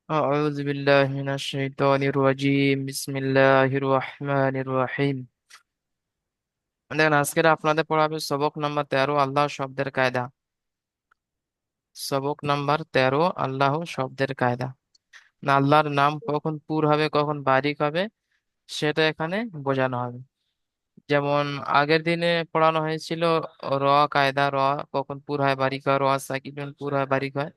أعوذ بالله من الشيطان الرجيم بسم الله الرحمن الرحيم দেখেন আজকের আপনাদের পড়াবে সবক নাম্বার 13 আল্লাহ শব্দের কায়দা। সবক নাম্বার 13 আল্লাহ শব্দের কায়দা। না, আল্লাহর নাম কখন পুর হবে কখন বারিক হবে সেটা এখানে বোঝানো হবে। যেমন আগের দিনে পড়ানো হয়েছিল র কায়দা, র কখন পুর হয় বারিক হয়, র সাকিন পুর হয় বারিক হয়।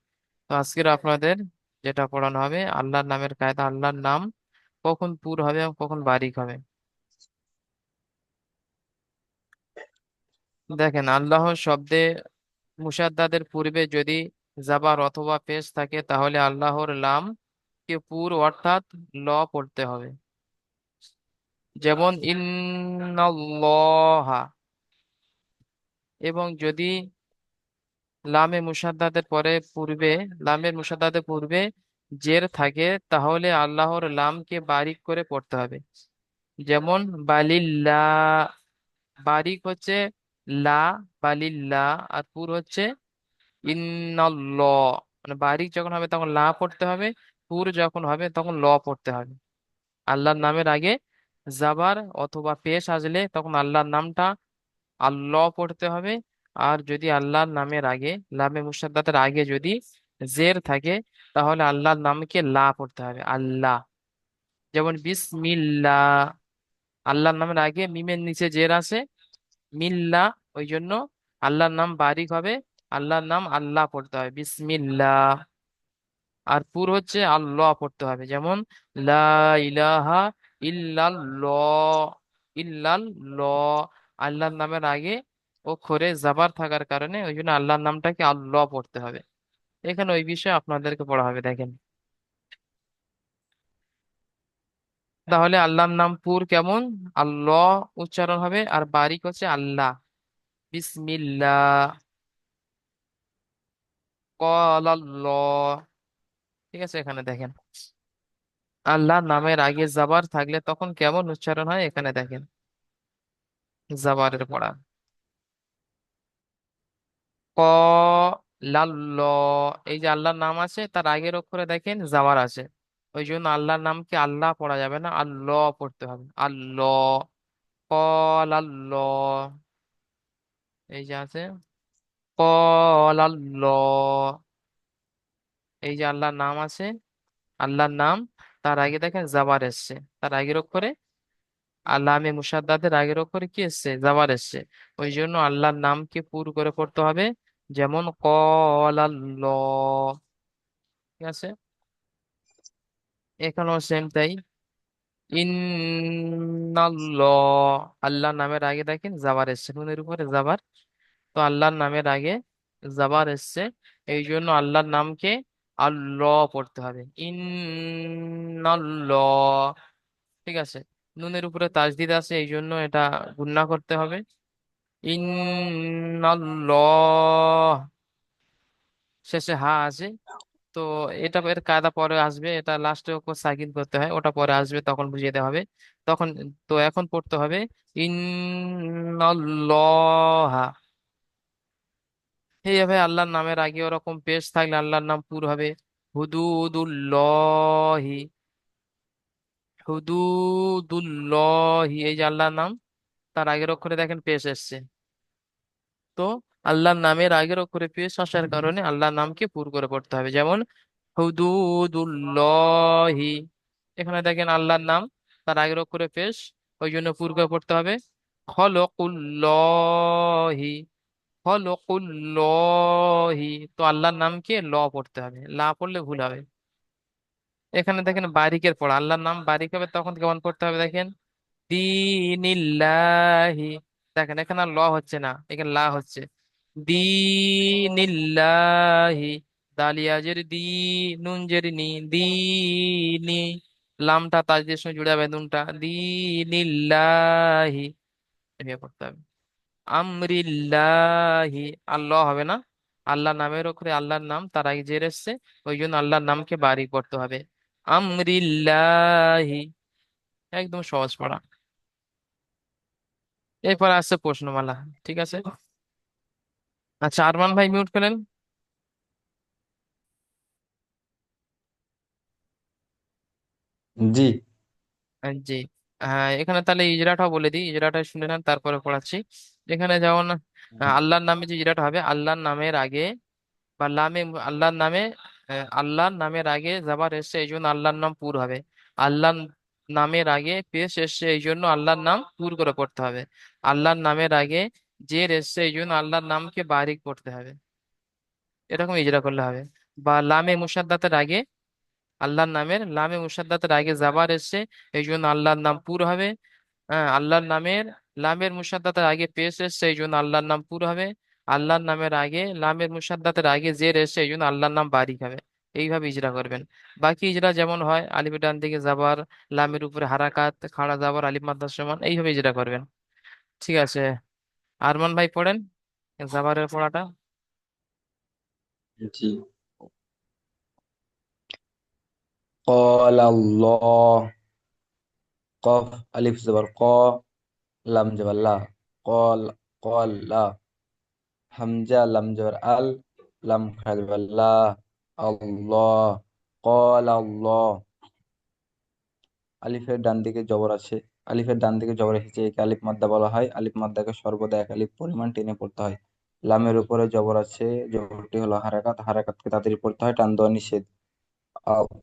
তো আজকের আপনাদের যেটা পড়ানো হবে আল্লাহর নামের কায়দা, আল্লাহর নাম কখন পুর হবে এবং কখন বারিক হবে। দেখেন আল্লাহ শব্দে মুসাদ্দাদের পূর্বে যদি জাবার অথবা পেশ থাকে তাহলে আল্লাহর লাম কে পুর অর্থাৎ ল পড়তে হবে। যেমন ইন্নাল্লাহা। এবং যদি লামে মুসাদ্দাদের পরে পূর্বে লামের মুসাদ্দাদের পূর্বে জের থাকে তাহলে আল্লাহর লামকে বারিক করে পড়তে হবে। যেমন বালিল্লাহ। বারিক হচ্ছে লা, বালিল্লাহ। আর পুর হচ্ছে ইন্নাল্লাহ। মানে বারিক যখন হবে তখন লা পড়তে হবে, পুর যখন হবে তখন ল পড়তে হবে। আল্লাহর নামের আগে জাবার অথবা পেশ আসলে তখন আল্লাহর নামটা আল্লাহ পড়তে হবে। আর যদি আল্লাহর নামের আগে লামে মুসাদ্দাতের আগে যদি জের থাকে তাহলে আল্লাহর নামকে লা পড়তে হবে, আল্লাহ। যেমন বিসমিল্লাহ। আল্লাহর নামের আগে মিমের নিচে জের আছে, মিল্লা। ওই জন্য আল্লাহর নাম বারিক হবে, আল্লাহর নাম আল্লাহ পড়তে হবে, বিসমিল্লাহ। আর পুর হচ্ছে আল্লাহ পড়তে হবে। যেমন লা ইলাহা ইল্লাল্লাহ। ইল্লাল্লাহ। আল্লাহর নামের আগে অক্ষরে জাবার থাকার কারণে ওই জন্য আল্লাহর নামটাকে আল্লাহ পড়তে হবে। এখানে ওই বিষয়ে আপনাদেরকে পড়া হবে। দেখেন তাহলে আল্লাহর নাম পুর কেমন, আল্লাহ উচ্চারণ হবে, আর বারিক হচ্ছে আল্লাহ। বিসমিল্লাহ ক্বালাল্লাহ। ঠিক আছে, এখানে দেখেন আল্লাহর নামের আগে জাবার থাকলে তখন কেমন উচ্চারণ হয় এখানে দেখেন। জাবারের পড়া ক লাল্ল। এই যে আল্লাহর নাম আছে তার আগের অক্ষরে দেখেন জাবার আছে, ওই জন্য আল্লাহর নামকে আল্লাহ পড়া যাবে না, আল্লাহ পড়তে হবে, আল্লাহ। ক লাল্ল। এই যে আছে ক লাল্ল। এই যে আল্লাহর নাম আছে, আল্লাহর নাম তার আগে দেখেন জাবার এসছে, তার আগের অক্ষরে আল্লামে মুসাদ্দাদের আগের অক্ষরে কি এসছে, জাবার এসছে। ওই জন্য আল্লাহর নামকে পুরো করে পড়তে হবে। যেমন কলাল্লাহ। ঠিক আছে, এখানেও সেম তাই। ইন্নাল্লাহ। আল্লাহর নামের আগে দেখেন জাবার এসছে, নুনের উপরে জাবার। তো আল্লাহর নামের আগে জাবার এসছে, এই জন্য আল্লাহর নামকে আল্লাহ পড়তে হবে, ইন্নাল্লাহ। ঠিক আছে, নুনের উপরে তাজদিদ আছে এই জন্য এটা গুণনা করতে হবে, ইন্নাল্লাহ। শেষে হা আছে, তো এটা এর কায়দা পরে আসবে, এটা লাস্টে সাকিন করতে হয়, ওটা পরে আসবে তখন বুঝিয়ে দেওয়া হবে তখন। তো এখন পড়তে হবে ইন্নাল্লাহ। এইভাবে আল্লাহর নামের আগে ওরকম পেশ থাকলে আল্লাহর নাম পুর হবে হুদুদুল্লাহি। হুদুদুল্লাহি এই যে আল্লাহর নাম, তার আগের অক্ষরে দেখেন পেশ এসছে। তো আল্লাহর নামের আগের অক্ষরে পেশ আসার কারণে আল্লাহর নামকে পুর করে পড়তে হবে। যেমন হুদুদুল্লাহি। এখানে দেখেন আল্লাহর নাম তার আগের অক্ষরে পেশ, ওই জন্য পুর করে পড়তে হবে খলকুল্লাহি। খলকুল্লাহি। তো আল্লাহর নামকে ল পড়তে হবে, লা পড়লে ভুল হবে। এখানে দেখেন বারিকের পড়া, আল্লাহর নাম বারিক হবে তখন কেমন পড়তে হবে দেখেন, দিনিল্লাহি। দেখেন এখানে আর ল হচ্ছে না, এখানে লা হচ্ছে, দিনিল্লাহি। দালিয়াজের দি, নুন জের নি, দিনি। লামটা তাজদের সঙ্গে জুড়ে যাবে, নুনটা দিনিল্লাহি। এভাবে পড়তে হবে। আমরিল্লাহি। আল্লাহ হবে না, আল্লাহ নামের ওপরে আল্লাহর নাম তার আগে জের এসছে, ওই জন্য আল্লাহর নামকে বারিক পড়তে হবে, আমরিল্লাহি। একদম সহজ পড়া। এরপর আসছে প্রশ্নমালা। ঠিক আছে, আচ্ছা আরমান ভাই মিউট করেন। জি। জি। হ্যাঁ, এখানে তাহলে ইজরাটাও বলে দিই, ইজরাটা শুনে নেন তারপরে পড়াচ্ছি। এখানে যেমন আল্লাহর নামে যে ইজরাটা হবে, আল্লাহর নামের আগে বা লামে, আল্লাহর নামে, আল্লাহর নামের আগে যাবার এসছে এই জন্য আল্লাহর নাম পুর হবে। আল্লাহর নামের আগে পেশ এসছে এই জন্য আল্লাহর নাম পুর করে পড়তে হবে। আল্লাহর নামের আগে জের এসছে এই জন্য আল্লাহর নামকে বারিক পড়তে হবে। এরকম ইজরা করলে হবে। বা লামে মুসাদ্দাতের আগে, আল্লাহর নামের লামে মুসাদ্দাতের আগে যাবার এসছে এই জন্য আল্লাহর নাম পুর হবে। হ্যাঁ, আল্লাহর নামের লামের মুসাদ্দাতের আগে পেশ এসছে এই জন্য আল্লাহর নাম পুর হবে। আল্লাহর নামের আগে লামের মুসাদ্দাতের আগে জের এসছে এই জন্য আল্লাহর নাম বারিক হবে। এইভাবে ইজরা করবেন। বাকি ইজরা যেমন হয়, আলিফের ডান দিকে যাবার, লামের উপরে হারাকাত, খাড়া যাবার, আলিফ মাদ্দার সমান, এইভাবে ইজরা করবেন। ঠিক আছে, আরমান ভাই পড়েন জাবারের পড়াটা। জি। قال الله. قاف ألف زبر قا. لام زبر لا. قال. قال لا. হামজা লাম জবর আল, লাম খারা জবর লা। আল্লাহ। قال الله. আলিফের ডান দিকে জবর আছে। আলিফের ডান দিকে জবর এসেছে, একে আলিফ মাদ্দা বলা হয়। আলিফ মাদ্দাকে সর্বদা এক আলিফ পরিমাণ টেনে পড়তে হয়। লামের উপরে জবর আছে, জবরটি হলো হারাকাত, হারাকাতকে তাড়াতাড়ি পড়তে হয়, টান দেওয়া নিষেধ। আ-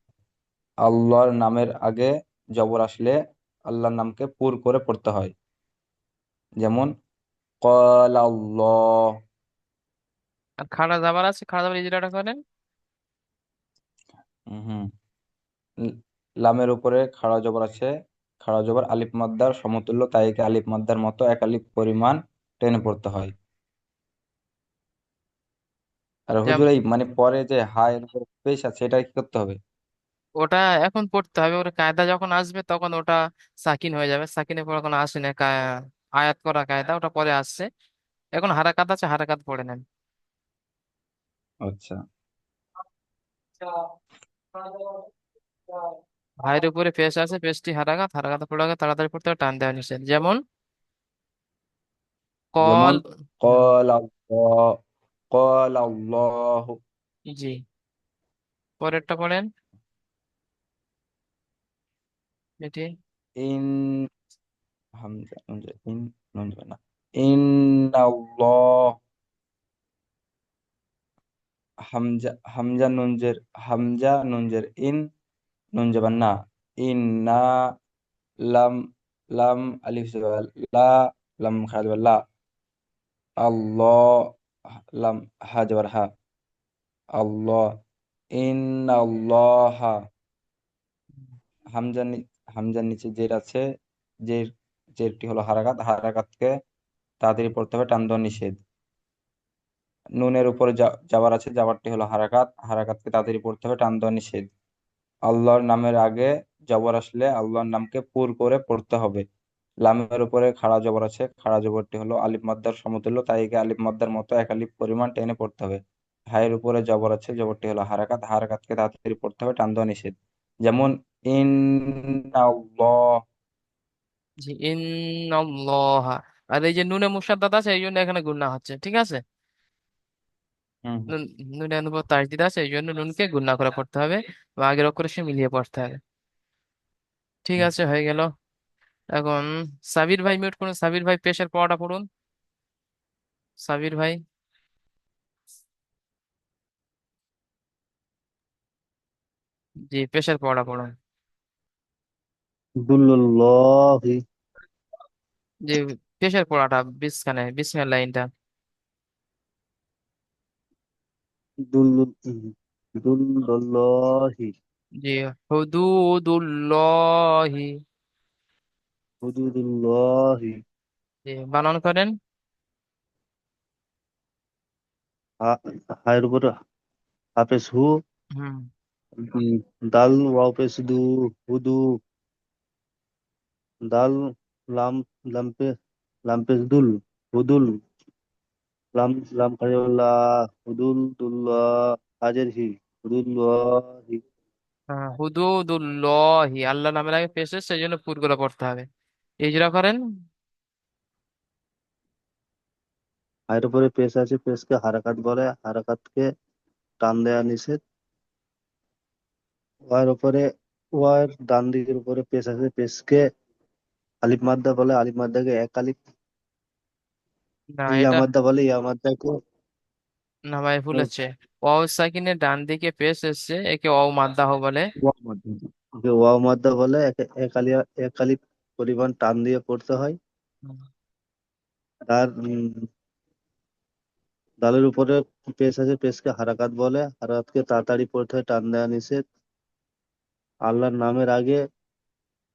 আল্লাহর নামের আগে জবর আসলে আল্লাহর নামকে পুর করে পড়তে হয়। যেমন قال الله. আর খাড়া যাবার আছে, খাড়া যাবার ইজরাটা করেন। হুম। লামের উপরে খাড়া জবর আছে, খাড়া জবর আলিফ মাদ্দার সমতুল্য, তাই একে আলিফ মাদ্দার মতো এক আলিফ পরিমাণ টেনে পড়তে হয়। আর হুজুর এই মানে পরে যে হায়ের উপর পেশ আছে, এটা কি করতে হবে? ওটা এখন পড়তে হবে, ওর কায়দা যখন আসবে তখন ওটা সাকিন হয়ে যাবে। সাকিনের পর এখন আসে না আয়াত করা কায়দা, ওটা পরে আসছে। এখন হারাকাত আছে, হারাকাত পড়ে নেন। আচ্ছা। ভাইয়ের উপরে পেশ আছে, পেশটি হারাকাত, হারাকাত পড়ে গেলে তাড়াতাড়ি পড়তে হবে, টান দেওয়া নিষেধ। যেমন যেমন কল। হুম, قال الله. قال الله. জি, পরেরটা পড়েন এটি। ইন হামজা নুন জের ইন, নুন জের না। ইন আল্লাহ. হামজা নুন জের ইন, নুন জবর না। ইন্না. লাম. লাম আলিফ জবর লা, লাম খারা জবর লা। আল্লাহ. লাম হা জবর হা। আল্লাহ. ইন্নাল্লাহা. হামজার নি- হামজার নিচে জের আছে, জের, জেরটি হলো হারাকাত, হারাকাতকে তাড়াতাড়ি পড়তে হবে, টান দেওয়া নিষেধ। নুনের উপরে যাবার আছে, যাবারটি হলো হারাকাত, হারাকাতকে তাড়াতাড়ি পড়তে হবে, টান দেওয়া নিষেধ। আল্লাহর নামের আগে জবর আসলে আল্লাহর নামকে পুর করে পড়তে হবে। লামের উপরে খাড়া জবর আছে, খাড়া জবরটি হলো আলিফ মাদ্দার সমতুল্য, তাই একে আলিফ মাদ্দার মতো এক আলিফ পরিমাণ টেনে পড়তে হবে। হায়ের উপরে জবর আছে, জবরটি হলো হারাকাত, হারাকাতকে তাড়াতাড়ি পড়তে হবে, টান দেওয়া নিষেধ। যেমন ইন্নাল্লাহ. জি, ইন্নাল্লাহ। আর এই যে নুনে মুসাদ্দাত আছে এই জন্য এখানে গুণনা হচ্ছে, ঠিক আছে। হুম। নুন, নুনের উপর তাসদিদ আছে এই জন্য নুনকে গুণনা করে পড়তে হবে বা আগের অক্ষরের সঙ্গে মিলিয়ে পড়তে হবে। ঠিক হুম। আছে, হয়ে গেল। এখন সাবির ভাই মিউট করুন, সাবির ভাই পেশের পড়াটা পড়ুন। সাবির ভাই, জি, পেশের পড়াটা পড়ুন। দুল্লুল্লাহি। জি, পেশের পড়াটা বিসখানে বিসমিল্লাহ লাইনটা। দুল্লুল দুল্লুল্লাহি। জি, হুদুদুল্লাহি। হুদুদুল্লাহি। জি, বানান করেন। হা- হায়ের উপর হাফেজ হু। হুম। উম, দাল ওয়াও পেশ দু। হুদু। দাল লাম লাম্পে লাম্পেশ দুল। হুদুল। লাম লাম কালিমাল্লাহ। হুদুল দুল্লাহ। হাজের হি। হুদুল্লাহি। হ্যাঁ, হুদুদুল্লাহি, আল্লাহ নামের আগে পেশ সেই জন্য পুরগুলো পড়তে হবে। ইজরা করেন। হায়ের উপরে পেশ আছে, পেশকে হারাকাত বলে, হারাকাতকে টান দেয়া নিষেধ। ওয়ার উপরে ওয়ার ডান দিকের উপরে পেশ আছে, পেশকে আলিফ মাদ্দা বলে, আলিফ মাদ্দাকে এক আলিফ। না ইয়া এটা, মাদ্দা বলে, ইয়া মাদ্দাকে না ভাই ভুল হচ্ছে। ওয়াও সাকিনের ডান দিকে পেশ এসছে, একে ওয়াও মাদ্দাহ বলে। ওয়াও মাদ্দা, ওকে ওয়াও মাদ্দা বলে। এক আলিফ পরিমাণ টান দিয়ে পড়তে হয়। হুম। তার দালের উপরে পেশ আছে, পেশকে হারাকাত বলে, হারাকাতকে তাড়াতাড়ি পড়তে হয়, টান দেওয়া নিষেধ। আল্লাহর নামের আগে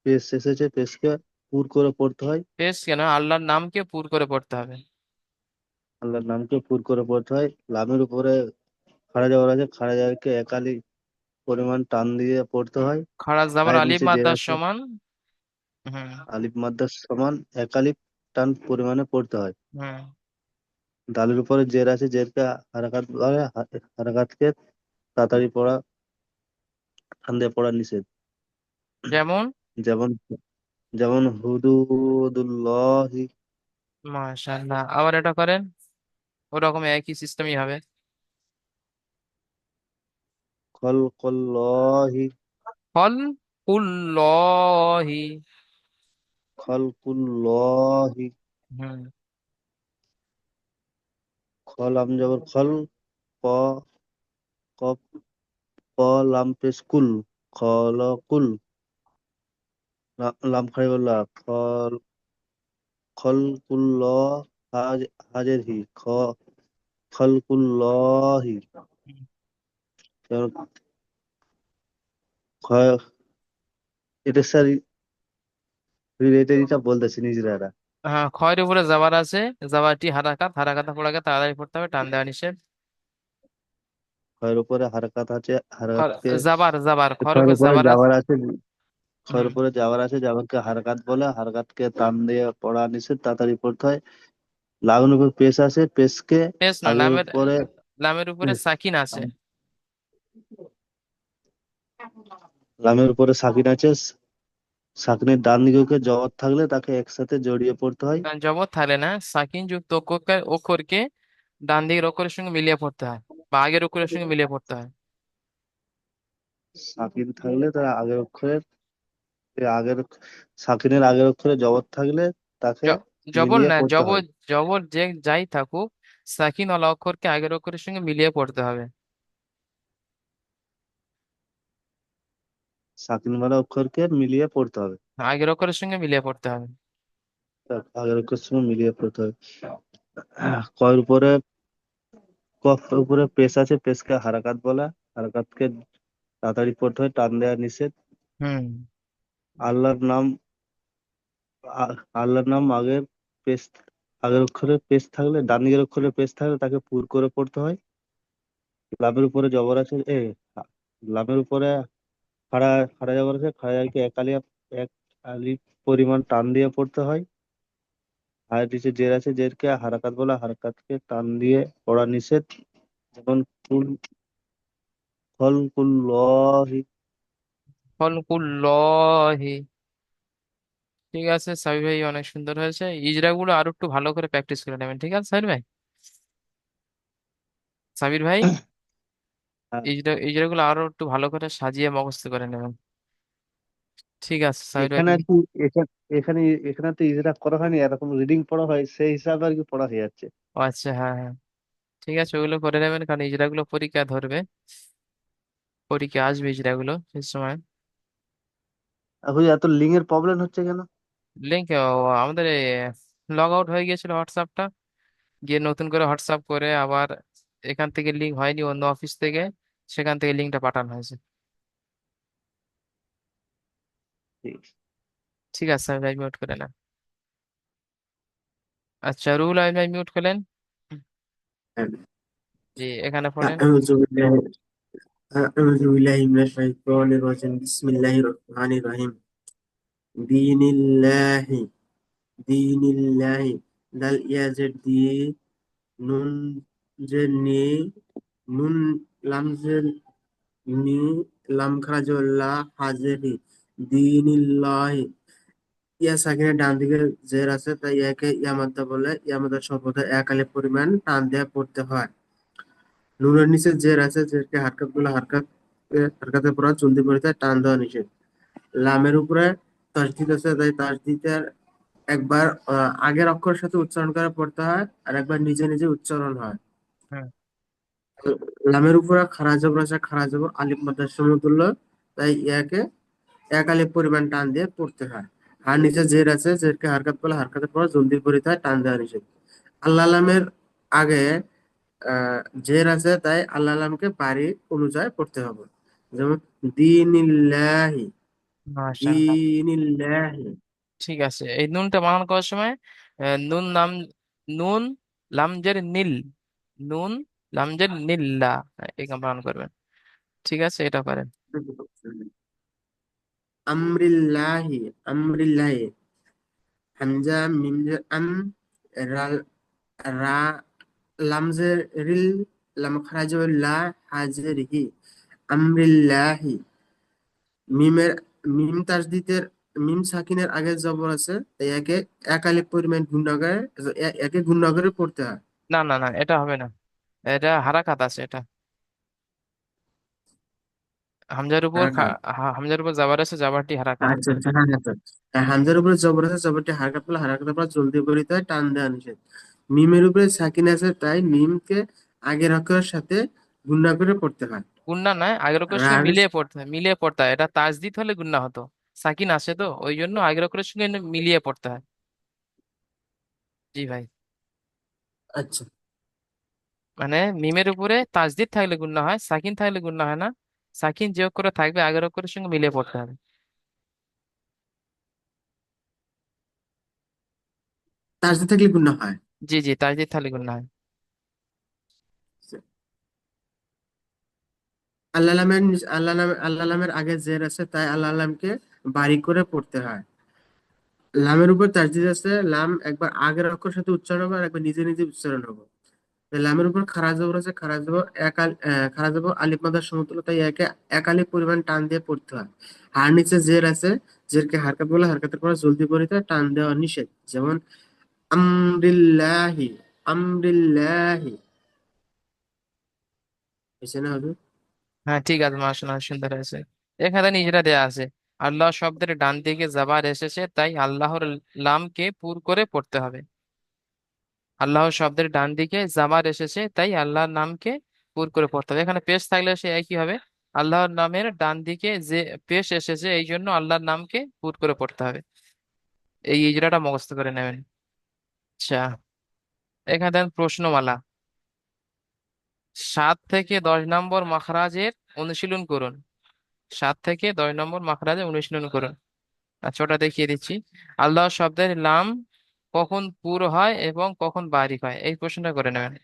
পেশ এসেছে, পেশকে পুর করে পড়তে হয়। পেশ কেন, আল্লাহর নামকে পুর করে পড়তে হবে। আল্লাহর নামকে পুর করে পড়তে হয়। লামের উপরে খাড়া জবর আছে, খাড়া জবরকে একালি পরিমাণ টান দিয়ে পড়তে হয়। খাড়া জাবার হায়ের আলিফ নিচে জের মাদ্দার আছে, সমান। হুম। আলিফ মাদ্দার সমান একালি টান পরিমাণে পড়তে হয়। হুম। দালের উপরে জের আছে, জেরকে হারাকাত বলে, হারাকাতকে তাড়াতাড়ি পড়া, টান দিয়ে পড়া নিষেধ। যেমন, যেমন যেমন হুদুদুল্লাহি, মাশাআল্লাহ, আবার এটা করেন, ওরকম একই সিস্টেমই হবে। খলকল্লাহি, হল কুল্লহি। খলকুল্লাহি। হুম। খল আম জবর খল, ক কফ, ক লাম পেশ কুল, খলকুল। লাম খাই বললা, খলকুল্লাহ, হাজের হি, খলকুল্লাহি। যেমন খ- এটা স্যার রিলেটেডটা বলতেছি নিজেরা। হ্যাঁ, খয়ের উপরে জাবার আছে, জাবারটি হারাকাত, হারাকাত পড়াকে তাড়াতাড়ি পড়তে হবে, টান দেওয়া নিষেধ। খয়ের উপরে হারাকাত আছে, হারাকাতকে জাবার জাবার, খয়ের খয়ের উপরে উপরে জাবার আছে। যাওয়ার আছে, খয়ের হুম। উপরে যাওয়ার আছে, যাওয়ারকে হারাকাত বলে, হারাকাতকে টান দিয়ে পড়া নিষেধ, তাড়াতাড়ি পড়তে হয়। লাগানোর উপর পেশ আছে, পেশকে পেশ না, আগের লামের, উপরে, লামের উপরে সাকিন আছে। লামের উপরে সাকিন আছে, সাকিনের ডান দিকে জবর থাকলে তাকে একসাথে জড়িয়ে পড়তে হয়। জবর থাকলে না, সাকিন যুক্ত অক্ষরকে ডান দিকের অক্ষরের সঙ্গে মিলিয়ে পড়তে হয়, বা আগের অক্ষরের সঙ্গে মিলিয়ে পড়তে হয়। সাকিন থাকলে তার আগের অক্ষরের, আগের সাকিনের আগের অক্ষরে জবর থাকলে তাকে জবর মিলিয়ে না, পড়তে জবর, হয়। জবর যে যাই থাকুক, সাকিন ওয়ালা অক্ষরকে আগের অক্ষরের সঙ্গে মিলিয়ে পড়তে হবে। সাকিন ওয়ালা অক্ষরকে মিলিয়ে পড়তে হবে, আগের অক্ষরের সঙ্গে মিলিয়ে পড়তে হবে। তার আগের অক্ষরের সঙ্গে মিলিয়ে পড়তে হবে। কয়ের উপরে, কফ উপরে পেশ আছে, পেশকে হারাকাত বলা, হারাকাতকে তাড়াতাড়ি পড়তে হয়, টান দেওয়া নিষেধ। হুম। আল্লাহর নাম, আল্লাহর নাম আগের পেশ, আগের অক্ষরে পেশ থাকলে, ডান দিকের অক্ষরে পেশ থাকলে তাকে পুর করে পড়তে হয়। লাভের উপরে জবর আছে, লাভের উপরে খাড়া, খাড়া জবর আছে, খাড়া জায়গাকে এক আলিফ পরিমাণ টান দিয়ে পড়তে হয়। আর নিচে জের আছে, জেরকে হারাকাত বলা, হারাকাতকে টান দিয়ে পড়া নিষেধ। যেমন কুল, খলকুল্লাহি। খলকুল্লাহি। ঠিক আছে সাবির ভাই, অনেক সুন্দর হয়েছে। ইজরা গুলো আরো একটু ভালো করে প্র্যাকটিস করে নেবেন, ঠিক আছে সাবির ভাই? সাবির ভাই, আর ইজরা গুলো আরো একটু ভালো করে সাজিয়ে মুখস্থ করে নেবেন। ঠিক আছে সাবির ভাই, এখানে আর তুমি। কি, এখানে এখানে এখানে তো ইজরা করা হয়নি, এরকম রিডিং পড়া হয়, সেই হিসাবে আর কি পড়া হয়ে যাচ্ছে। ও আচ্ছা, হ্যাঁ হ্যাঁ, ঠিক আছে, ওগুলো করে নেবেন, কারণ ইজরা গুলো পরীক্ষা ধরবে, পরীক্ষা আসবে ইজরা গুলো সেই সময়। এখন এত লিঙ্কের প্রবলেম হচ্ছে কেন? লিঙ্ক আমাদের লগ আউট হয়ে গিয়েছিল হোয়াটসঅ্যাপটা, গিয়ে নতুন করে হোয়াটসঅ্যাপ করে আবার এখান থেকে লিঙ্ক হয়নি, অন্য অফিস থেকে, সেখান থেকে লিঙ্কটা পাঠানো হয়েছে। ঠিক আছে আমি ভাই মিউট করে না। আচ্ছা, রুহুল আমিন ভাই মিউট করলেন। জি, এখানে পড়েন। أعوذ بالله أعوذ بالله من الشيطان الرجيم بسم الله الرحمن الرحيم دين الله دين الله دال ইয়াজের দিয়ে নুন যে নে নুন লাম যে নি লাম খারাজল্লাহ হাজেরি দিনিল্লাহ ইয়া সাকিনের ডান দিকে জের আছে তাই ইয়াকে ইয়ামাদ্দা বলে ইয়ামাদ্দা শব্দ এক আলিফ পরিমাণ টান দিয়ে পড়তে হয় নুনের নিচে জের আছে জেরকে হারকাত বলে হারকাতে পড়া চলতি পড়িতে টান দেওয়া নিষেধ লামের উপরে তাসদিদ আছে, তাই তাসদিদের একবার আগের অক্ষরের সাথে উচ্চারণ করে পড়তে হয়, আর একবার নিজে নিজে উচ্চারণ হয়। হুম। লামের উপরে খাড়া জবর আছে, খাড়া জবর আলিফ মাদ্দার সমতুল্য, তাই ইয়াকে এক আলিফ পরিমাণ টান দিয়ে পড়তে হয়। আর নিচে জের আছে, জেরকে হারকাত বলে, হারকাতের পর জলদি পড়তে হয়, টান দেওয়া নিষেধ। আল্লাহ লামের আগে আহ জের আছে, তাই আল্লাহ লামকে বাড়ি অনুযায়ী পড়তে হবে। যেমন দিনিল্লাহি, মাশাআল্লাহ। দিনিল্লাহি। ঠিক আছে, এই নুনটা বানান করার সময় নুন নাম, নুন লামজের নীল, নুন লামজের নীল্লা, এই বানান করবেন। ঠিক আছে, এটা পারেন। আমরিল্লাহি, আমরিল্লাহি, হামজা মিম জের আম, রা, রা লাম জের রিল, লাম খারাজ লা, হাজের হি, আমরিল্লাহি। মিমের মিম তাসদীদের মিম সাকিনের আগে জবর আছে, তাই একে এক আলিফ পরিমাণ গুণা করে, একে গুণা করে পড়তে হয়। না না না, এটা হবে না, এটা হারাকাত আছে এটা। হামজার উপর হারাকাত। হামজার উপর জাবার আছে, জাবারটি হারাকাত। আচ্ছা আচ্ছা, হারাকাত। হামজার উপরে জবর আছে, জবরটি হারাকাত পেলে, হারাকাতের পর জলদি পড়িতে হয়, টান দেওয়া নিষেধ। মিমের উপরে সাকিন আছে, তাই মিমকে আগের অক্ষরের সাথে গুণা করে পড়তে হয়। গুন্না নয়, আগের অক্ষরের সঙ্গে রার, মিলিয়ে পড়তে হয়, মিলিয়ে পড়তে হয়। এটা তাজদিদ হলে গুন্না হতো, সাকিন আসে তো ওই জন্য আগের অক্ষরের সঙ্গে মিলিয়ে পড়তে হয়। জি ভাই। আচ্ছা, মানে মিমের উপরে তাজদিদ থাকলে গুন্না হয়, সাকিন থাকলে গুন্না হয় না। সাকিন যে অক্ষরে থাকবে আগের অক্ষরের সঙ্গে মিলিয়ে পড়তে হবে। তাসদীদ থাকলে গুণা হয়। জি জি, তাজদিদ থাকলে গুন্না হয়। আল্লাহ নামের আগে জের আছে, তাই আল্লাহ নামকে বাড়ি করে পড়তে হয়। লামের উপর তাসদীদ আছে, লাম একবার আগের অক্ষরের সাথে উচ্চারণ হবে, আর একবার নিজে নিজে উচ্চারণ হবে। তাই লামের উপর খাড়া জবর আছে, খাড়া জবর খাড়া জবর আলিফ মাদার সমতুল্য, তাই একে এক আলিফ পরিমাণ টান দিয়ে পড়তে হয়। আর নিচে জের আছে, জেরকে হারকাত বলে, হারকাতের পর জলদি পড়িতে হয়, টান দেওয়া নিষেধ। যেমন আমরিল্লাহি, আমরিল্লাহি। হয়েছে না হুজুর? হ্যাঁ ঠিক আছে, মাশাআল্লাহ, সুন্দর হয়েছে। এখানে নিজেরা দেয়া আছে, আল্লাহ শব্দের ডান দিকে জাবার এসেছে, তাই আল্লাহর লামকে পুর করে পড়তে হবে। আল্লাহ শব্দের ডান দিকে জামার এসেছে, তাই আল্লাহর নামকে পুর করে পড়তে হবে। এখানে পেশ থাকলে সে একই হবে। আল্লাহর নামের ডান দিকে যে পেশ এসেছে, এই জন্য আল্লাহর নামকে পুর করে পড়তে হবে। এই ইজরাটা মুখস্থ করে নেবেন। আচ্ছা, এখানে দেন প্রশ্নমালা। 7 থেকে 10 নম্বর মাখরাজের অনুশীলন করুন। 7 থেকে 10 নম্বর মাখরাজের অনুশীলন করুন। আচ্ছা, ওটা দেখিয়ে দিচ্ছি। আল্লাহ শব্দের লাম কখন পুর হয় এবং কখন বারিক হয়, এই প্রশ্নটা করে নেবেন।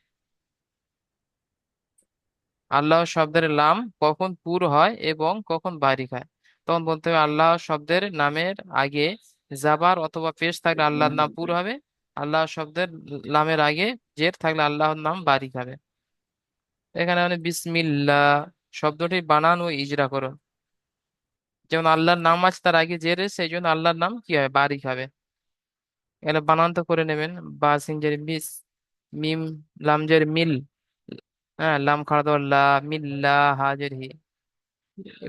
আল্লাহ শব্দের লাম কখন পুর হয় এবং কখন বারিক হয়, তখন বলতে হবে আল্লাহ শব্দের নামের আগে জাবার অথবা পেশ থাকলে আল্লাহর নাম পুর হবে। আল্লাহ শব্দের লামের আগে জের থাকলে আল্লাহর নাম বারিক হবে। এখানে মানে বিসমিল্লাহ শব্দটি বানান ও ইজরা করো। যেমন আল্লাহর নাম আছে, তার আগে জের এসে, সেই জন্য আল্লাহর নাম কি হবে, বারিক হবে। এখানে বানান তো করে নেবেন। বা সিনজের বিস, মিম লামজের মিল, হ্যাঁ লাম খাড়া দেওয়া লা, মিল্লা হাজের হি,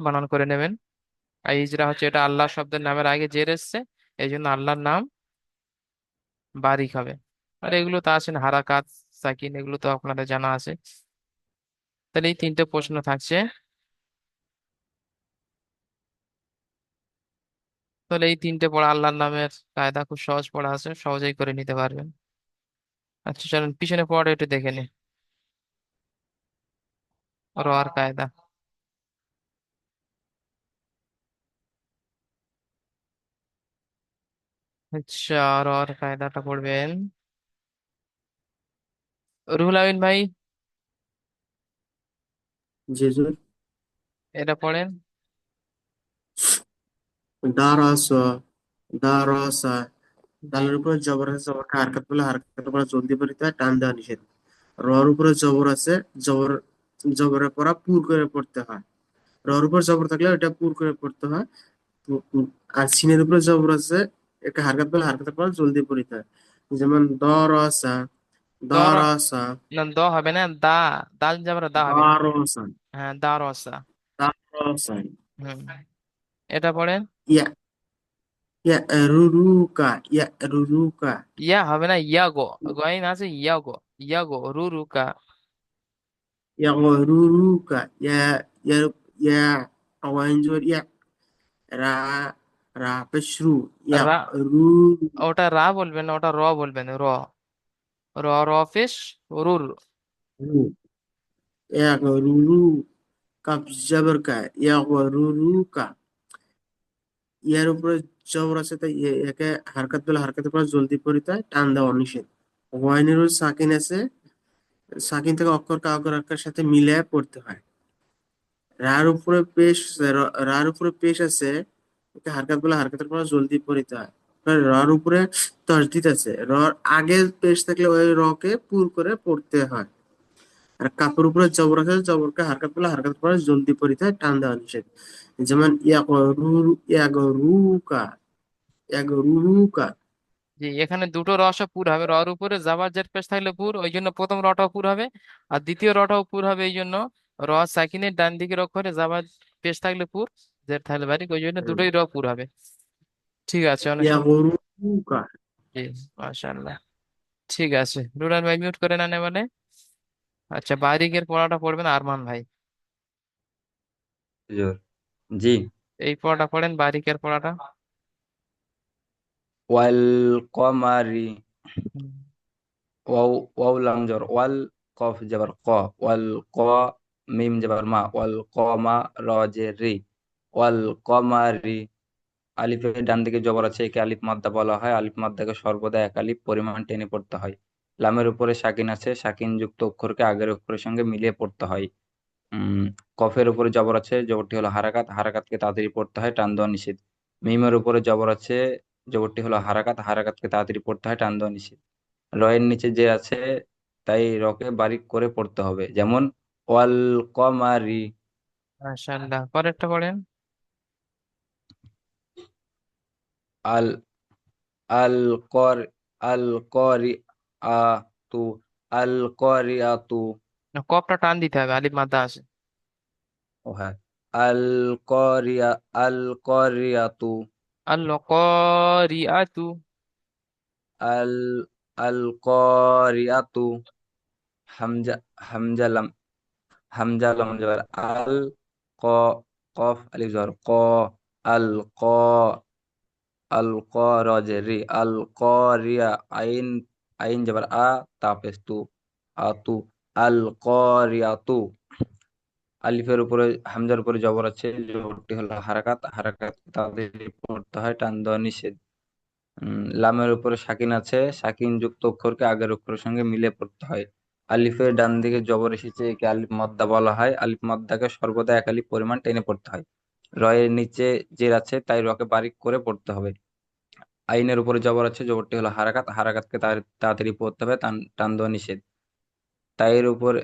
বানান করে নেবেন। আর ইজরা হচ্ছে, এটা আল্লাহ শব্দের নামের আগে জের এসছে, এই জন্য আল্লাহর নাম বারিক হবে। আর এগুলো তো আছেন হারাকাত, সাকিন, এগুলো তো আপনাদের জানা আছে। তাহলে এই 3টে প্রশ্ন থাকছে। তাহলে এই 3টে পড়া আল্লাহর নামের কায়দা খুব সহজ পড়া আছে, সহজেই করে নিতে পারবেন। আচ্ছা চলুন পিছনে পড়া একটু দেখে নি, র আর কায়দা। আচ্ছা, র আর কায়দাটা পড়বেন রুহুল আমিন ভাই, জি হুজুর। এটা পড়েন। দারাসা, দারাসা। জি। দালের উপরে জবর আছে, জবরকে হারকাত বলে, হারকাতের পর জলদি পড়িতে হয়, টান দেওয়া নিষেধ। রর উপরে জবর আছে, জবর জবরের পরা পুর করে পড়তে হয়। রর উপর জবর থাকলে ওটা পুর করে পড়তে হয়। আর সিনের উপরে জবর আছে, একটা হারকাত বলে, হারকাতের পর জলদি পড়িতে হয়। যেমন দরসা, দর, দরসা, না দ হবে না, দা, দাল যাবার দা হবে। দরসা, হ্যাঁ দা রসা। দরসা। হুম, এটা পড়েন। ইয়া ইয়ারুরুকা ইয়ারুরুকা ইয়া হবে না, ইয়াগো। গয়ন আছে ইয়াগো। ইয়াগো রুরুকা। ইয়াগরুরুকা ইয়া ইয়া আওয়াইন জবর ইয়া রা রা পেশরু রা, ইয়ারু ওটা রা বলবেন না, ওটা র বলবেন, র। র র পেশ রুর। ইয়াগরুরু কাফ জবর কা ইয়াগরুরুকা ইয়ার উপরে জবর আছে তাই একে হারকাত বলে হারকাতের পর জলদি পড়িতে হয়, টান দেওয়া নিষেধ। ওয়াইনের সাকিন আছে, সাকিন থেকে অক্ষর কা অক্ষর অক্ষরের সাথে মিলে পড়তে হয়। রার উপরে পেশ রার উপরে পেশ আছে, ওকে হারকাত বলে হারকাতের পর জলদি পড়িতে হয়। রার উপরে তসদিদ আছে, রর আগে পেশ থাকলে ওই র কে পুর করে পড়তে হয়। আর কাপের উপরে জবর আছে, জবরকে হারকাত বলে হারকাতের পর জলদি পড়িতে হয়, টান দেওয়া নিষেধ। যেমন ইয়াগরুকা ইয়াগরুকা। জি, এখানে দুটো রসও পুর হবে। রর উপরে জাবার জের পেশ থাকলে পুর, ওই জন্য প্রথম রটাও পুর হবে। আর দ্বিতীয় রটাও পুর হবে, এই জন্য র সাকিনের ডান দিকের অক্ষরে জাবার পেশ থাকলে পুর, জের থাকলে বারিক, ওই জন্য দুটোই র পুর হবে। ঠিক আছে, অনেক সুন্দর। ইয়াগরুকা। জি, মাশাআল্লাহ। ঠিক আছে, রুলান ভাই মিউট করে নেন এবারে। আচ্ছা, বারিকের পড়াটা পড়বেন আরমান ভাই। হুজুর। জি। এই পড়াটা পড়েন, বারিকের পড়াটা। ওয়াল কমারি। হুম। ওয়াও ওয়াও লাম জবর ওয়াল, কফ জবর ক, ওয়াল ক, মিম জবর মা, ওয়াল কমা, র জে রি, ওয়াল কমারি। আলিফের ডান দিকে জবর আছে, একে আলিফ মাদ্দা বলা হয়। আলিফ মাদ্দাকে সর্বদা এক আলিফ পরিমাণ টেনে পড়তে হয়। লামের উপরে সাকিন আছে, সাকিন যুক্ত অক্ষরকে আগের অক্ষরের সঙ্গে মিলিয়ে পড়তে হয়। উম কফের উপরে জবর আছে, জবরটি হলো হারাকাত, হারাকাতকে তাড়াতাড়ি পড়তে হয়, টান দেওয়া নিষেধ। মিমের উপরে জবর আছে, জবরটি হলো হারাকাত, হারাকাতকে তাড়াতাড়ি পড়তে হয়, টান দেওয়া নিষেধ। রয়ের নিচে যে আছে, তাই রকে বারিক করে পড়তে হবে। যেমন ওয়াল কমারি। মাশাআল্লাহ, পরেরটা পড়েন। আল আল কর আল করি আ তু আল করিয়াতু। না, কপটা টান দিতে হবে, আলিফ মাদ্দা আছে। ও হ্যাঁ, আল করিয়া আল করিয়াতু। আল করিআতু। আল আল করিয়াতু। হামজা হামজা লাম হামজা লাম জবর আল, ক, কফ আলিফ জবর ক, আল ক, আল ক, র জে রি, আল করিয়া, আইন, আইন জবর আ, তাপেস তু, আতু, আল করিয়াতু। আলিফের উপরে হামজার উপরে জবর আছে, জবরটি হলো হারাকাত, হারাকাত তাদের পড়তে হয়, টান দেওয়া নিষেধ। লামের উপরে সাকিন আছে, সাকিন যুক্ত অক্ষরকে আগের অক্ষরের সঙ্গে মিলে পড়তে হয়। আলিফের ডান দিকে জবর এসেছে, একে আলিফ মাদ্দা বলা হয়। আলিফ মাদ্দাকে সর্বদা এক আলিফ পরিমাণ টেনে পড়তে হয়। রয়ের নিচে জের আছে, তাই রকে বারিক করে পড়তে হবে। আইনের উপরে জবর আছে, জবরটি হলো হারাকাত, হারাকাতকে তাড়াতাড়ি পড়তে হবে, টান টান দেওয়া নিষেধ। তাইয়ের উপরে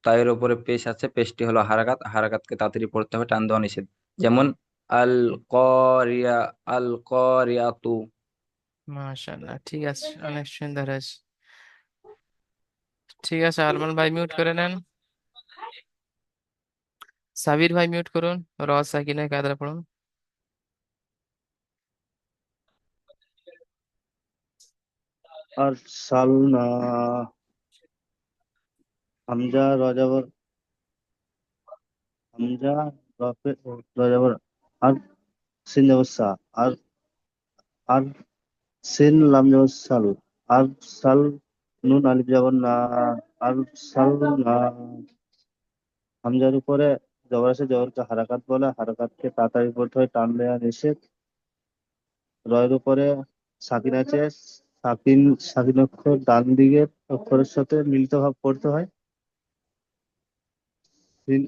তাইয়ের উপরে পেশ আছে, পেশটি হলো হারাকাত, হারাকাতকে তাড়াতাড়ি পড়তে হবে, টান দেওয়া নিষেধ। যেমন আল করিয়া আল করিয়াতু। মাশাআল্লাহ, ঠিক আছে, অনেক সুন্দর আছে। ঠিক আছে, আরমান ভাই মিউট করে নেন। সাবির ভাই মিউট করুন। র সাকিনের কায়দাটা পড়ুন। আর সালনা, হামজা রজাবর, হামজা রফে রজাবর, আর সিন যাবর সা, আর আর সিন লাম যাবর সাল, আর সাল, নুন আলিফ যাবর না, আর সাল না। হামজার উপরে জবর আছে, জবরকে হারাকাত বলে, হারাকাতকে তাড়াতাড়ি পড়তে হয়, টান দেওয়া নিষেধ। রয়ের উপরে সাকিন আছে, সাকিন, সাকিন অক্ষর ডান দিকের অক্ষরের সাথে মিলিত ভাব পড়তে হয়। সিন,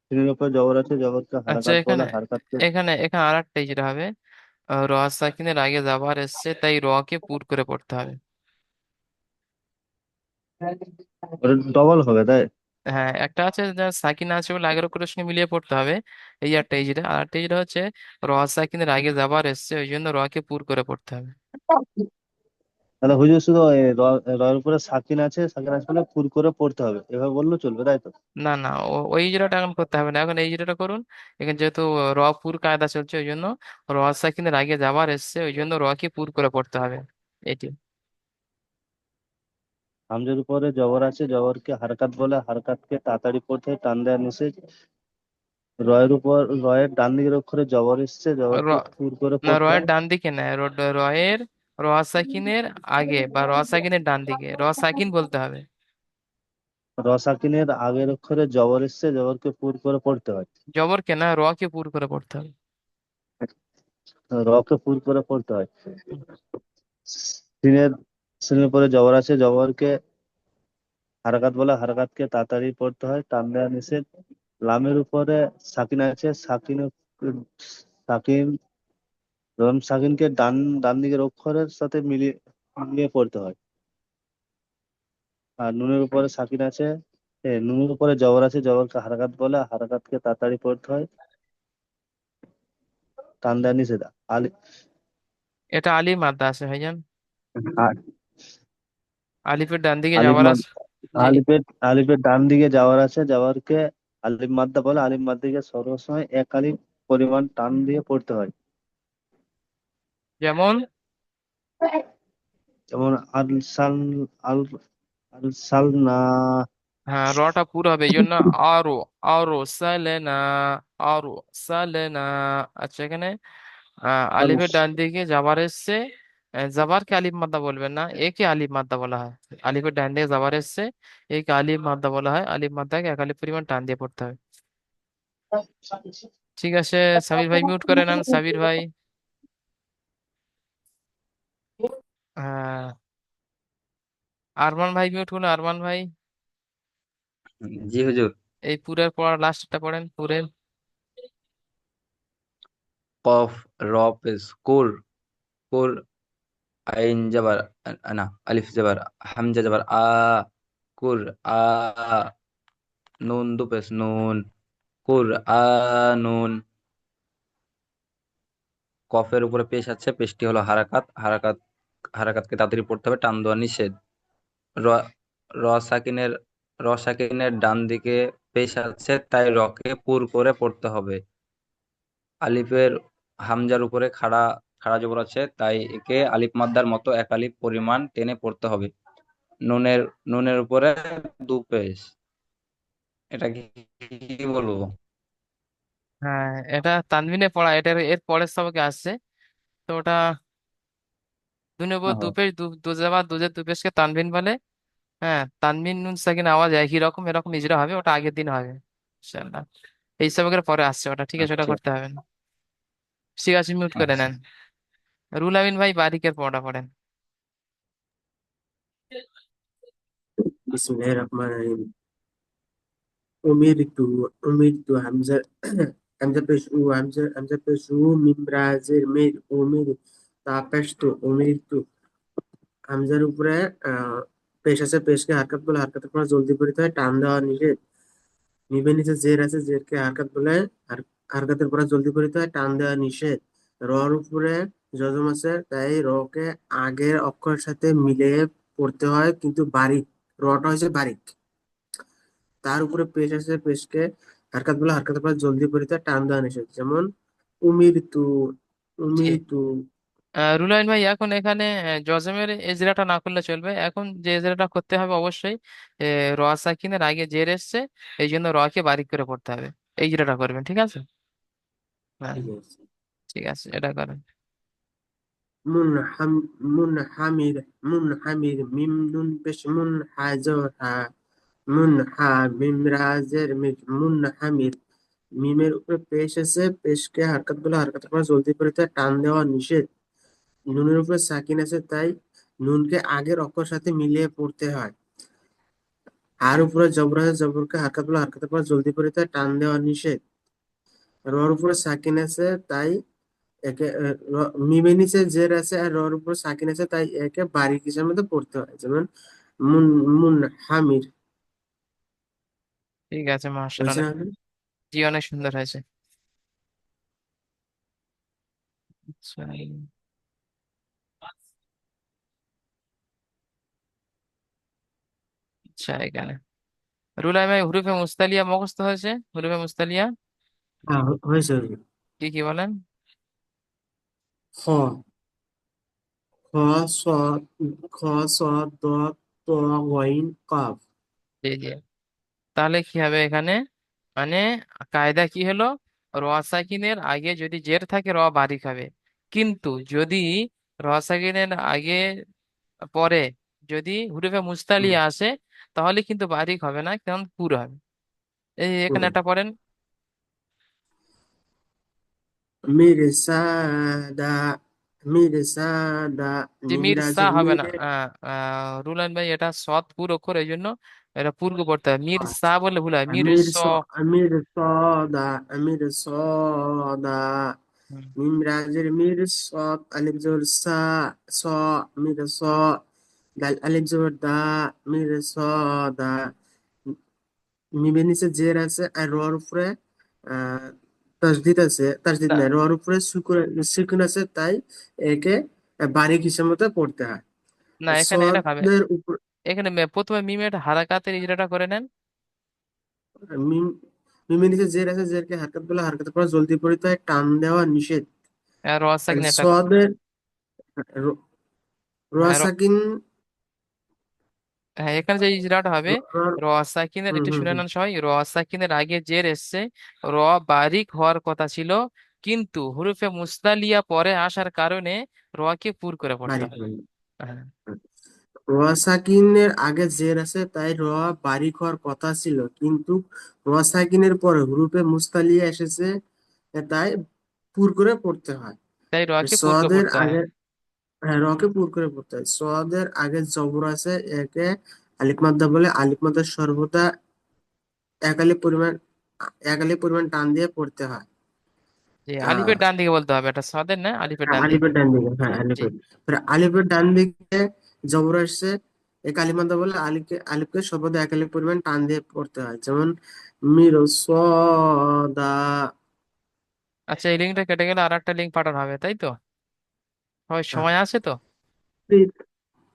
সিনের উপরে জবর আছে, জবরকে আচ্ছা, হারাকাত বলে, এখানে হারাকাতকে এখানে এখানে আর একটাই যেটা হবে, র সাকিনের আগে যাবার এসছে, তাই র কে পুর করে পড়তে হবে। ডবল হবে তাই। হ্যাঁ, একটা আছে যা সাকিন আছে বলে আগের অক্ষরের সঙ্গে মিলিয়ে পড়তে হবে। এই একটা যেটা, আর একটা যেটা হচ্ছে র সাকিনের আগে যাবার এসছে, ওই জন্য র কে পুর করে পড়তে হবে। তাহলে হুজুর শুধু রয়ের উপরে সাকিন আছে, সাকিন আছে বলে পুর করে পড়তে হবে, এভাবে বললেও চলবে তাই তো? না না, ওই ইজরাটা এখন করতে হবে না, এখন এই ইজরাটা করুন। এখানে যেহেতু র পুর কায়দা চলছে ওই জন্য র সাকিনের আগে যাবার এসছে, ওই জন্য র কে পুর করে পড়তে হবে এটি। হামজার উপরে জবর আছে, জবরকে হারকাত বলে, হারকাতকে তাড়াতাড়ি পড়তে হয়, টান দেওয়া নিষেধ। রয়ের ডান দিকের অক্ষরে জবর এসছে, র জবরকে পুর করে না, পড়তে রয়ের হয়। ডান দিকে না, রয়ের র সাকিনের আগে বা র সাকিনের ডান দিকে র সাকিন বলতে হবে। রসাকিনের আগের অক্ষরে জবর এসছে, জবরকে পুর করে পড়তে হয়। জবর কে না, র কে পুর করে পড়তে হবে। রকে পুর করে পড়তে হয়। হুম। সিনের সিনের পরে জবর আছে, জবরকে হারাকাত বলে, হারাকাতকে তাড়াতাড়ি পড়তে হয়, টান দেওয়া নিষেধ। লামের উপরে সাকিন আছে, সাকিন সাকিনকে ডান ডান দিকের অক্ষরের সাথে মিলিয়ে মিলিয়ে পড়তে হয়। আর নুনের উপরে সাকিন আছে, নুনের উপরে জবর আছে, জবরকে হারাকাত বলে, হারাকাতকে তাড়াতাড়ি পড়তে হয়, টান দেওয়া নিষেধ। আলি এটা আলিফ মাদ্দা আছে ভাইজান। আ- আলিফের ডান দিকে আলিফ যাবার মাদ আছে। জি। আলিফের ডান দিকে যাওয়ার আছে, যাওয়ারকে আলিফ মাদ্দা বলে, আলিফ মাদ্দাকে সর্বসময় এক আলিফ পরিমাণ টান দিয়ে পড়তে হয়। যেমন যেমন আলসাল আল আলসাল না। হ্যাঁ, রটা পুরো হবে এই জন্য আরো, আরো সালে না, আরো সালে না। আচ্ছা, এখানে আলিফের ডান দিকে যাবার এসছে, জাবারকে আলিফ মাদ্দা বলবেন না, একে আলিফ মাদ্দা বলা হয়। আলিফের ডান দিকে যাবার এসছে, একে আলিফ মাদ্দা বলা হয়, আলিফ মাদ্দাকে এক আলিফ পরিমাণ টান দিয়ে পড়তে হবে। ঠিক আছে, সাবির ভাই মিউট করে নেন, সাবির ভাই। হ্যাঁ, আরমান ভাই মিউট করুন, আরমান ভাই। জি হুজুর। এই পুরের পড়া লাস্টটা পড়েন, পুরের। কফ, র পেশ কুর, কুর, আইন জবর না, আলিফ জবর, হামজা জবর কুর আ, নুন দু পেশ নুন, কুর নুন। কফের উপরে পেশ আছে, পেশটি হলো হারাকাত, হারাকাতকে তাড়াতাড়ি পড়তে হবে, টান দেওয়া নিষেধ। র র সাকিনের র সাকিনের ডান দিকে পেশ আছে, তাই রকে পুর করে পড়তে হবে। আলিফের হামজার উপরে খাড়া খাড়া জবর আছে, তাই একে আলিফ মাদ্দার মতো এক আলিফ পরিমাণ টেনে পড়তে হবে। নুনের নুনের উপরে দু পেশ। এটা কি বলবো? হ্যাঁ, এটা তানবিনে পড়া, এটা এর পরের সবকে আসছে। তো ওটা দুনের উপর ওহো, দুপেশ, দুজাবা দুজের দুপেশকে তানবিন বলে। হ্যাঁ, তানবিন নুন সাকিন আওয়াজ একই রকম, এরকম ইজরা হবে, ওটা আগের দিন হবে ইনশাআল্লাহ। এই সবকের পরে আসছে ওটা, ঠিক আছে, ওটা আচ্ছা করতে হবে না। ঠিক আছে, মিউট করে আচ্ছা। নেন। রুল আমিন ভাই বারিকের পড়া পড়েন। বিসমিল্লাহির রহমানির রহিম। উমিরতু, উমিরতু হামজা, হামজা পেশ উ, হামজা পেশ উ, মিম রাজের মির, উমির, তা পেশ তু, উমিরতু। হামজার উপরে পেশ আছে, পেশকে হারকাত বলে, হারকাতের পর জলদি পড়তে হয়, টান দেওয়া নিষেধ। মিমের নিচে জের আছে, জেরকে হারকাত বলে, হারকাতের পর জলদি পড়তে হয়, টান দেওয়া নিষেধ। রর উপরে যজম আছে, তাই র কে আগের অক্ষরের সাথে মিলিয়ে পড়তে হয়, কিন্তু বারিক, রটা হয়েছে বারিক। তার উপরে পেশ আছে, পেশকে হারকাত বলে, হারকাতের পর জলদি পড়তে হয়, টান দেওয়া নিষেধ। যেমন উমিরতু, জি। উমিরতু। রুল আমিন ভাই, এখন এখানে জজমের এজরাটা না করলে চলবে, এখন যে এজরাটা করতে হবে অবশ্যই, এ, র সাকিনের আগে জের এসছে, এই জন্য র কে বারিক করে পড়তে হবে। এই এজরাটা করবেন, ঠিক আছে? হ্যাঁ, ঠিক আছে। ঠিক আছে, এটা করেন। মুনহাম, মুনহামির, মুনহামির, মিম নুন পেশ মুন হাজর হা, মুন হা মিম রাজের মির, মুনহামির। মিমের উপরে পেশ আছে, পেশকে হারকাত বলে, হারকাতের পর জলদি পড়তে হয়, টান দেওয়া নিষেধ। নুনের উপরে সাকিন আছে, তাই নুনকে আগের অক্ষর সাথে মিলিয়ে পড়তে হয়। আর উপরে জবর আছে, জবরকে হারকাত বলে, হারকাতের পর জলদি পড়তে হয়, টান দেওয়া নিষেধ। রর উপরে সাকিন আছে, তাই একে মিমের নিচে জের আছে, আর রর উপর সাকিন আছে, তাই একে বারিক হিসাবে মধ্যে পড়তে হয়। যেমন মুন, মুন হামির। ঠিক আছে, মাশাআল্লাহ, হয়েছে অনেক, না? জি, অনেক সুন্দর হয়েছে। আচ্ছা। আচ্ছা, এখানে রুলাই ভাই হুরুফে মুস্তালিয়া মুখস্থ হয়েছে? হুরুফে মুস্তালিয়া হ্যাঁ হয়েছে হুজুর। কি কি বলেন? খ, খ, সদ, খ, সদ, দদ, ত, গইন, কাফ। জি জি। তাহলে কি হবে এখানে? মানে কায়দা কি হলো, র সাকিনের আগে যদি জের থাকে র বারিক হবে, কিন্তু যদি র সাকিনের আগে পরে যদি হুরুফে হুম, মুস্তালিয়া আসে, তাহলে কিন্তু বারিক হবে না, কারণ পুরো হবে। এই এখানে পুরো। একটা পড়েন। মির্সাদা, মির্সাদা, যে মির্সা মিমরাজের হবে না, মিরে। রুলান ভাই এটা সৎ পুর অক্ষর, এই জন্য এটা পূর্ব পড়তে হয়, মির্সা আচ্ছা, বললে ভুল হয়, মির আমির স। আমির সদা, আমির সদা, হুম। মিমরাজের মির, সদ আলিফ জবর সা, স, মির স, দাল আলিফ জবর দা, মির সদা। মিমের নিচে জের আছে আর রর উপরে আহ তাসদিদ আছে, তাসদিদ না নাই, রর উপরে সুকুন, সুকুন আছে, তাই একে বারিক হিসাব মতো পড়তে হয়। না, এখানে এটা খাবে। সদের উপর এখানে প্রথমে মিমের হারাকাতের ইজরাটা করে নেন। মিম, মিমের নিচে জের আছে, জেরকে হারকাত বলে, হারকাতের পর জলদি পড়িতে হয়, টান দেওয়া নিষেধ। আর র সাকিন এটা সদের হ্যাঁ রসাকিন, হ্যাঁ, এখানে যে ইজরাটা হবে, র সাকিনের, হুম একটু হুম শুনে হুম, নেন সবাই, র সাকিনের আগে জের এসছে, র বারিক হওয়ার কথা ছিল, কিন্তু হুরুফে মুস্তালিয়া পরে আসার কারণে র কে পুর করে পড়তে বারিক হয়। হল। হ্যাঁ। রসাকিনের আগে জের আছে, তাই র বারিক হওয়ার কথা ছিল, কিন্তু রসাকিনের পরে হুরুফে মুস্তালিয়া এসেছে, তাই পুর করে পড়তে হয়। তাই র কে পুর করে সদের পড়তে হয়। আগে, হ্যাঁ রকে পুর করে পড়তে হয়। সদের আগে জবর আছে, একে আলিফ মাদ্দা বলে, আলিফ মাদ্দা সর্বদা এক আলিফ পরিমাণ, এক আলিফ পরিমাণ টান দিয়ে পড়তে হয়। যে আলিফের আহ ডান দিকে বলতে হবে, এটা সাদের না, আলিফের ডান দিকে। আলিফের ডান দিকে, হ্যাঁ জি। আলিফের, আলিফের ডান দিকে জবর আসছে, এক আলিফ মাদ্দা বলে, আলিফকে আলিফকে সর্বদা এক আলিফ পরিমাণ টান দিয়ে পড়তে হয়, যেমন মির সদা। আচ্ছা, এই লিঙ্কটা কেটে গেলে আর একটা লিঙ্ক পাঠানো হবে, তাই তো? হয়, সময় আছে তো?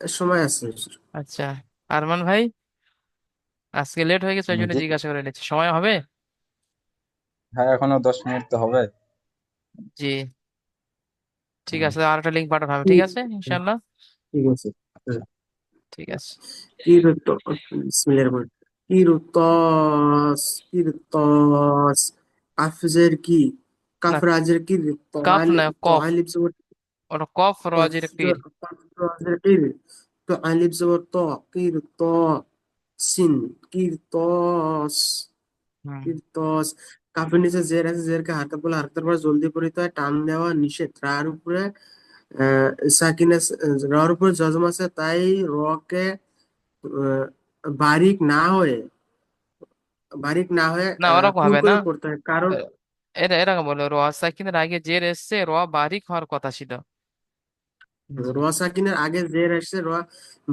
সময় আছে। আচ্ছা, আরমান ভাই আজকে লেট হয়ে গেছে, ওই জন্য জি। জিজ্ঞাসা করে নিচ্ছি, সময় হবে? হ্যাঁ, এখনো 10 মিনিট তো হবে। জি। ঠিক হুম, আছে, আর একটা লিঙ্ক পাঠানো হবে, ঠিক ঠিক আছে ইনশাল্লাহ। ঠিক আছে। আচ্ছা। ঠিক আছে। কিরত, বিসমিল্লাহির রহমানির রহিম। কিরতস, কিরতস, কাফজের কি, না, কাফরাজের কি, কাফ না, তো কফ। আলিফ জবর, ওটা কফ কফ রজের পীর। কাফরাজের কি, তো আলিফ জবর তো, কিরত, সিন, কিরতস, হুম। কিরতস। কাফের নিচে জের আছে, জেরকে হারকাত বলে, হারকাতের পর জলদি পড়িতে হয়, টান দেওয়া নিষেধ। রার উপরে সাকিন আছে, রার উপরে জজম আছে, তাই র কে আহ, বারিক না হয়ে, বারিক না হয়ে না, ওরকম পুর হবে না। করে পড়তে হয়, কারণ এটা এরকম বলো, র সাকিনের আগে জের এসছে, র বারিক হওয়ার কথা ছিল। জি। র সাকিনের আগে জের আসছে, র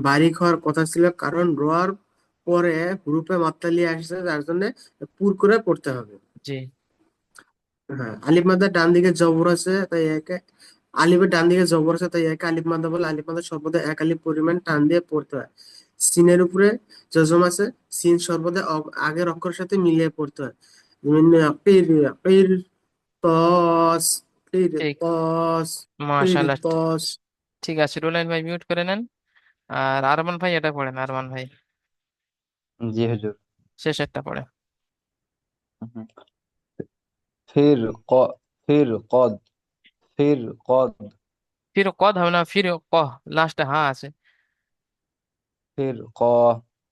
বারিক হওয়ার কথা ছিল, কারণ রর পরে হুরুফে মাত্তালি আসছে, যার জন্য পুর করে পড়তে হবে। জি হ্যাঁ, আলিফ মাদ্দার ডান দিকে জবর আছে, তাই একে, আলিফের ডান দিকে জবর আছে, তাই একে আলিফ মাদ্দা বলে, আলিফ মাদ্দা সর্বদা এক আলিফ পরিমাণ টান দিয়ে পড়তে হয়। সিনের উপরে জজম আছে, সিন সর্বদা আগের অক্ষরের সাথে মিলিয়ে পড়তে হয়, যেমন পির, পির তস, পির ঠিক। তস, পির মাশাল্লাহ। তস। ঠিক আছে, রুলাইন ভাই মিউট করে নেন। আর আরমান ভাই এটা পড়েন, আরমান ভাই জি হুজুর। শেষ একটা পড়ে। হুম। ফির ক ফির কদ ফির কদ ফির কদ হবে না, ফির কহ, লাস্টে হ্যাঁ আছে। ফির ক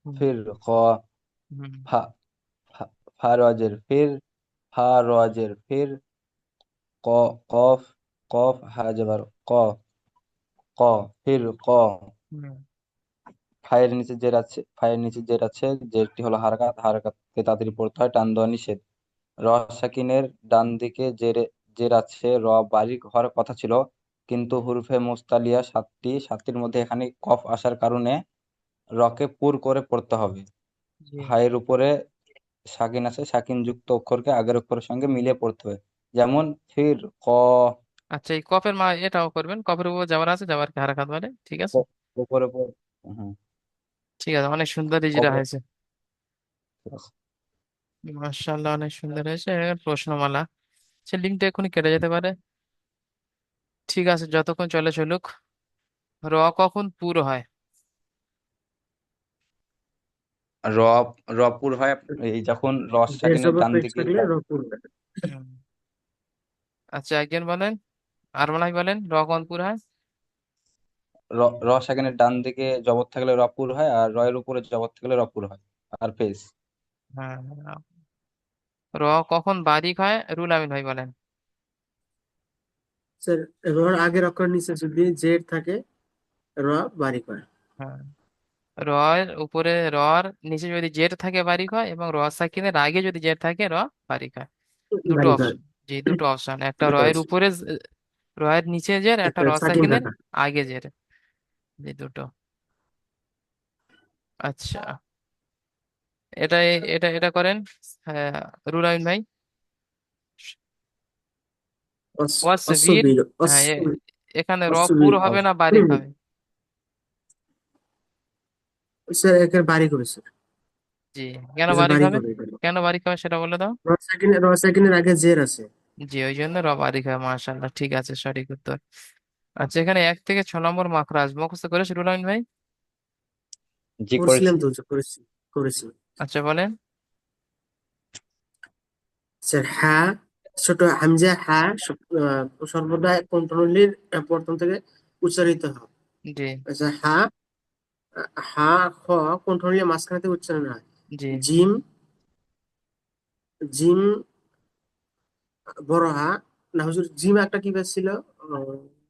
হুম। ফির ক হুম। ফা ফা ফা রজের ফির, ফা রজের ফির, ক কফ কফ হা জবর ক, ক ফির ক। হুম। ফায়ের নিচে জের আছে, জেরটি হলো হারাকাত, হারাকাতকে তাড়াতাড়ি পড়তে হয়, টান দেওয়া নিষেধ। র সাকিনের ডান দিকে জের আছে, র বারিক হওয়ার কথা ছিল, কিন্তু হুরুফে মুস্তালিয়া সাতটির মধ্যে এখানে কফ আসার কারণে রকে পুর করে পড়তে হবে। জি। ফায়ের উপরে সাকিন আছে, সাকিন যুক্ত অক্ষরকে আগের অক্ষরের সঙ্গে মিলিয়ে পড়তে হবে, যেমন ফির ক। আচ্ছা, এই কফের মা এটাও করবেন, কফের উপর যাবার আছে, যাবার হারাকাত বলে, ঠিক আছে। উপরে পড়- হুম। ঠিক আছে, অনেক সুন্দর ইজরা কবে? হয়েছে। ঠিক আছে। মাশাআল্লাহ, অনেক সুন্দর হয়েছে। এবার প্রশ্নমালা, সে লিঙ্কটা এখনই কেটে যেতে পারে। ঠিক আছে, যতক্ষণ চলে চলুক। র কখন পুর হয়? র রপুর হয় এই যখন রস জের সাকিনের জবর ডান পেশ দিকে থাকলে র পূর্বে। হুম। আচ্ছা, একজন বলেন, আর মনে হয় বলেন, র কখন পুর হয়? র সাকিনের ডান দিকে জবর থাকলে রপুর হয়, আর রয়ের উপরে জবর থাকলে রপুর হয়। আর পেশ। হ্যাঁ, র কখন বারিক হয়? রুল আমিন ভাই বলেন। স্যার, রর আগের অক্ষর নিচে যদি জের থাকে র বারিক হয়। হ্যাঁ, রয়ের উপরে রর নিচে যদি জের থাকে বারিক হয়, এবং র সাকিনের আগে যদি জের থাকে র বারিক হয়। দুটো বারিক হয়। অপশন। জি, দুটো অপশন, একটা দুটো রয়ের আছে, উপরে রয়ের নিচে জের, একটা একটা র সাকিন সাকিনের থাকা। আগে জের। জি, দুটো। আচ্ছা, এটা এটা এটা করেন। হ্যাঁ, রুল আমিন ভাই। ওয়াসবির। অসবির হ্যাঁ, এখানে র পুর অসবির হবে না বারিক হবে? স্যার একের বারিক হবে স্যার। জি। কেন এটা বারিক বারিক হবে? হবে এখানে। কেন বারিক হবে সেটা বলে দাও। র সাকিনের আগে জের আছে। জি, ওই জন্য র বারিক হয়। মাশাআল্লাহ, ঠিক আছে, সঠিক উত্তর। আচ্ছা, এখানে 1 থেকে 6 নম্বর মাখরাজ মুখস্থ করেছে রুল আমিন ভাই? জি করছিলাম করেছি। তো স্যার, করেছি করেছি। আচ্ছা, বলেন। স্যার হা, ছোট হামজা হা সর্বদা কন্ট্রোলের প্রথম থেকে উচ্চারিত হয়। জি। আচ্ছা, হা, হা খ কন্ট্রোলের মাঝখানে থেকে উচ্চারণ হয়। জি। জিম, জিম বড় হা, না হুজুর জিম একটা কি বেশ ছিল?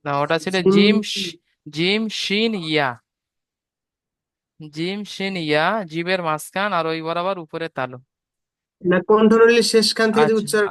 না, ওটা ছিল জিম, জিম শিন ইয়া। জিম শিন ইয়া, জিবের মাঝখান আর ওই বরাবর উপরে তালু। না কন্ট্রোলের শেষখান থেকে যে আচ্ছা। উচ্চারণ